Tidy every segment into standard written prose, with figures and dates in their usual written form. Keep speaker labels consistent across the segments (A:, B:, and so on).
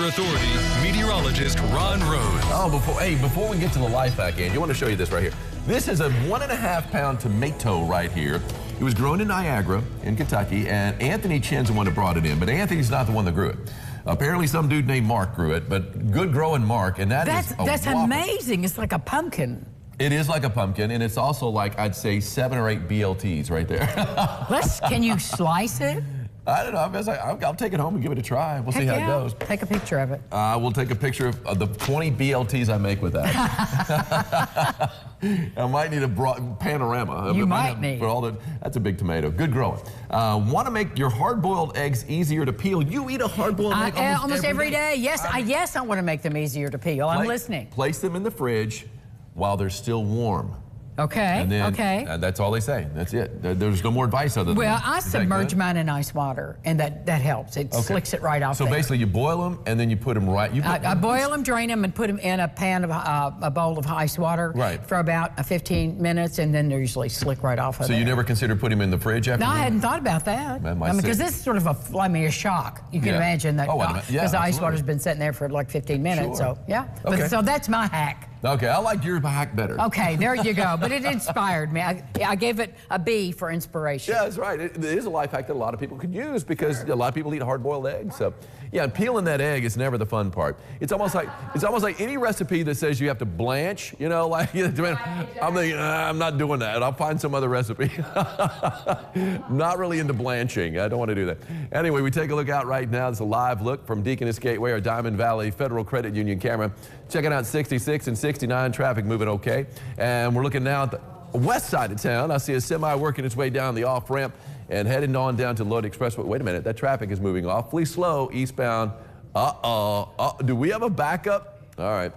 A: Authority meteorologist Ron Rose.
B: Oh, before we get to the life hack, Andy, I want to show you this right here. This is a 1.5 pound tomato right here. It was grown in Niagara in Kentucky, and Anthony Chen's the one that brought it in, but Anthony's not the one that grew it. Apparently some dude named Mark grew it, but good growing Mark, and that's
C: amazing. It's like a pumpkin.
B: It is like a pumpkin, and it's also like, I'd say, 7 or 8 BLTs right there.
C: Can you slice it?
B: I don't know. I'll take it home and give it a try. We'll see how it goes.
C: Take a picture of it.
B: We'll take a picture of the 20 BLTs I make with that. I might need a broad panorama.
C: You might need.
B: That's a big tomato. Good growing. Want to make your hard-boiled eggs easier to peel? You eat a hard-boiled egg
C: almost every day. Yes, I want to make them easier to peel. I'm listening.
B: Place them in the fridge while they're still warm.
C: Okay,
B: and then, that's all they say. That's it. There's no more advice other than that.
C: Well, I submerge mine in ice water, and that helps. It slicks it right off.
B: So basically, you boil them, and then you put them right.
C: I boil them, drain them, and put them in a pan of a bowl of ice water for about 15 minutes, and then they're usually slick right off of
B: So you never considered putting them in the fridge after?
C: No, I hadn't thought about that. Because this is sort of a shock. You can imagine that because the ice water's been sitting there for like 15 minutes. Sure. So yeah, so that's my hack.
B: Okay, I like your hack better.
C: Okay, there you go. But it inspired me. I gave it a B for inspiration.
B: Yeah, that's right. It is a life hack that a lot of people could use because a lot of people eat hard-boiled eggs. So, yeah, peeling that egg is never the fun part. It's almost like any recipe that says you have to blanch. You know, like I'm thinking, I'm not doing that. I'll find some other recipe. Not really into blanching. I don't want to do that. Anyway, we take a look out right now. It's a live look from Deaconess Gateway, our Diamond Valley Federal Credit Union camera. Checking out 66 and 69, traffic moving okay. And we're looking now at the west side of town. I see a semi working its way down the off-ramp and heading on down to Lloyd Expressway. Wait a minute, that traffic is moving awfully slow eastbound. Do we have a backup? All right,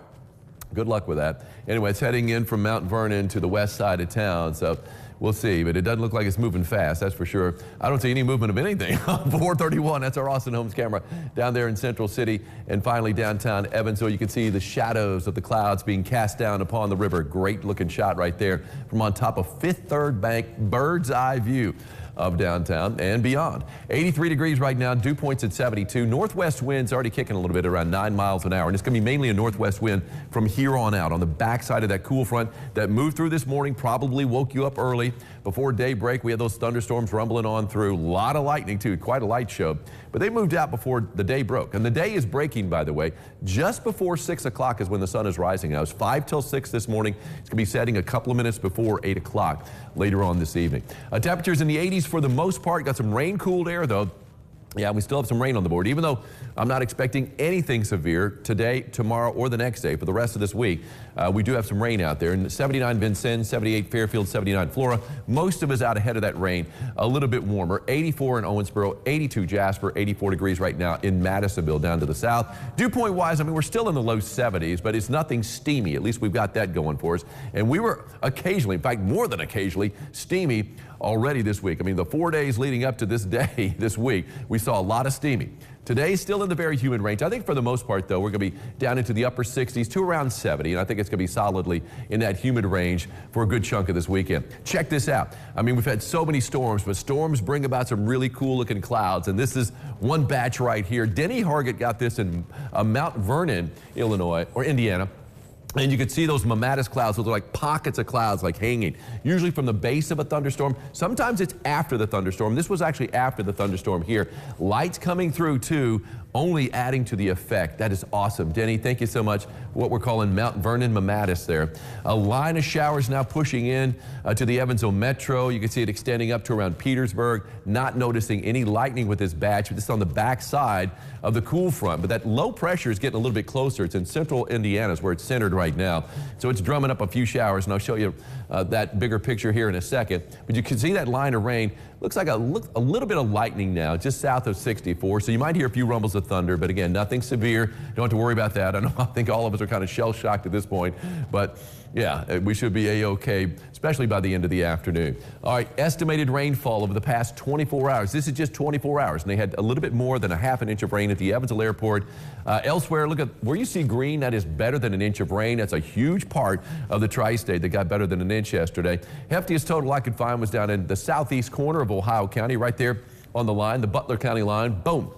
B: good luck with that. Anyway, it's heading in from Mount Vernon to the west side of town, so we'll see, but it doesn't look like it's moving fast, that's for sure. I don't see any movement of anything. 431, that's our Austin Holmes camera down there in Central City. And finally downtown Evansville, you can see the shadows of the clouds being cast down upon the river. Great looking shot right there from on top of Fifth Third Bank, bird's eye view of downtown and beyond. 83 degrees right now, dew points at 72. Northwest winds already kicking a little bit around 9 miles an hour, and it's going to be mainly a northwest wind from here on out. On the backside of that cool front that moved through this morning, probably woke you up early. Before daybreak, we had those thunderstorms rumbling on through. A lot of lightning too, quite a light show. But they moved out before the day broke. And the day is breaking, by the way, just before 6 o'clock is when the sun is rising. Now, it's 5 till 6 this morning. It's going to be setting a couple of minutes before 8 o'clock later on this evening. Temperatures in the 80s for the most part. Got some rain-cooled air, though. Yeah, we still have some rain on the board, even though I'm not expecting anything severe today, tomorrow, or the next day. For the rest of this week, we do have some rain out there. And 79 Vincennes, 78 Fairfield, 79 Flora. Most of us out ahead of that rain. A little bit warmer. 84 in Owensboro, 82 Jasper, 84 degrees right now in Madisonville down to the south. Dew point wise, I mean, we're still in the low 70s, but it's nothing steamy. At least we've got that going for us. And we were occasionally, in fact, more than occasionally, steamy already this week. I mean, the 4 days leading up to this day, this week, we saw a lot of steamy. Today, still in the very humid range. I think for the most part, though, we're going to be down into the upper 60s to around 70, and I think it's going to be solidly in that humid range for a good chunk of this weekend. Check this out. I mean, we've had so many storms, but storms bring about some really cool-looking clouds, and this is one batch right here. Denny Hargett got this in Mount Vernon, Illinois, or Indiana. And you could see those mammatus clouds, those are like pockets of clouds like hanging, usually from the base of a thunderstorm. Sometimes it's after the thunderstorm. This was actually after the thunderstorm here. Lights coming through too, only adding to the effect. That is awesome. Denny, thank you so much. What we're calling Mount Vernon mammatus there. A line of showers now pushing in to the Evansville Metro. You can see it extending up to around Petersburg. Not noticing any lightning with this batch, but this is on the back side of the cool front. But that low pressure is getting a little bit closer. It's in central Indiana is where it's centered right now. So it's drumming up a few showers, and I'll show you that bigger picture here in a second. But you can see that line of rain. Looks like a little bit of lightning now, just south of 64. So you might hear a few rumbles of thunder, but again, nothing severe. Don't have to worry about that. I think all of us are kind of shell-shocked at this point, but yeah, we should be A-OK, especially by the end of the afternoon. All right, estimated rainfall over the past 24 hours. This is just 24 hours, and they had a little bit more than a half an inch of rain at the Evansville Airport. Elsewhere, look at where you see green, that is better than an inch of rain. That's a huge part of the tri-state that got better than an inch yesterday. Heftiest total I could find was down in the southeast corner of Ohio County, right there on the line, the Butler County line. Boom.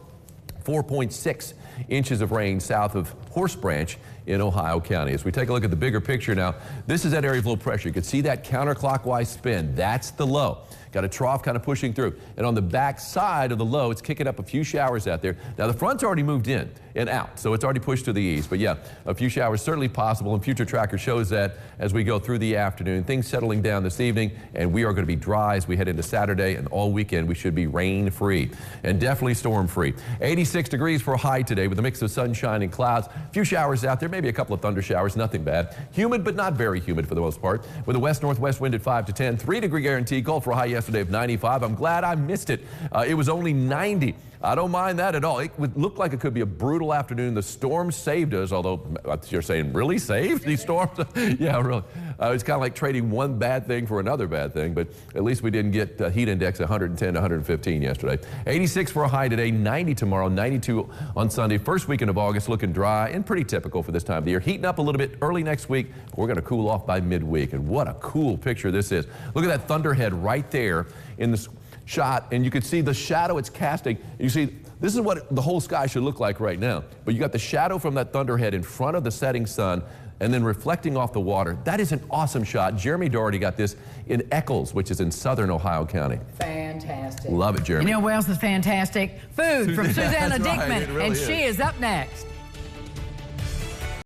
B: 4.6 inches of rain south of Horse Branch in Ohio County. As we take a look at the bigger picture now, this is that area of low pressure. You can see that counterclockwise spin. That's the low. Got a trough kind of pushing through. And on the back side of the low, it's kicking up a few showers out there. Now, the front's already moved in and out, so it's already pushed to the east. But yeah, a few showers certainly possible, and Future Tracker shows that as we go through the afternoon. Things settling down this evening, and we are going to be dry as we head into Saturday, and all weekend we should be rain-free and definitely storm-free. 86 degrees for a high today with a mix of sunshine and clouds. A few showers out there, maybe a couple of thunder showers, nothing bad. Humid, but not very humid for the most part, with a west-northwest wind at 5 to 10. 3-degree guarantee. Called for a high yesterday of 95. I'm glad I missed it. It was only 90. I don't mind that at all. It would look like it could be a brutal afternoon. The storm saved us, although you're saying, really saved these storms? Yeah, really. It's kind of like trading one bad thing for another bad thing, but at least we didn't get heat index 110 to 115 yesterday. 86 for a high today, 90 tomorrow, 92 on Sunday. First weekend of August looking dry and pretty typical for this time of the year. Heating up a little bit early next week. We're going to cool off by midweek, and what a cool picture this is. Look at that thunderhead right there in the shot, and you can see the shadow it's casting. You see, this is what the whole sky should look like right now. But you got the shadow from that thunderhead in front of the setting sun and then reflecting off the water. That is an awesome shot. Jeremy Doherty got this in Eccles, which is in southern Ohio County.
C: Fantastic.
B: Love it, Jeremy.
C: You know what else is fantastic? Food from Susanna Dickman,
B: right, really
C: and she is up next.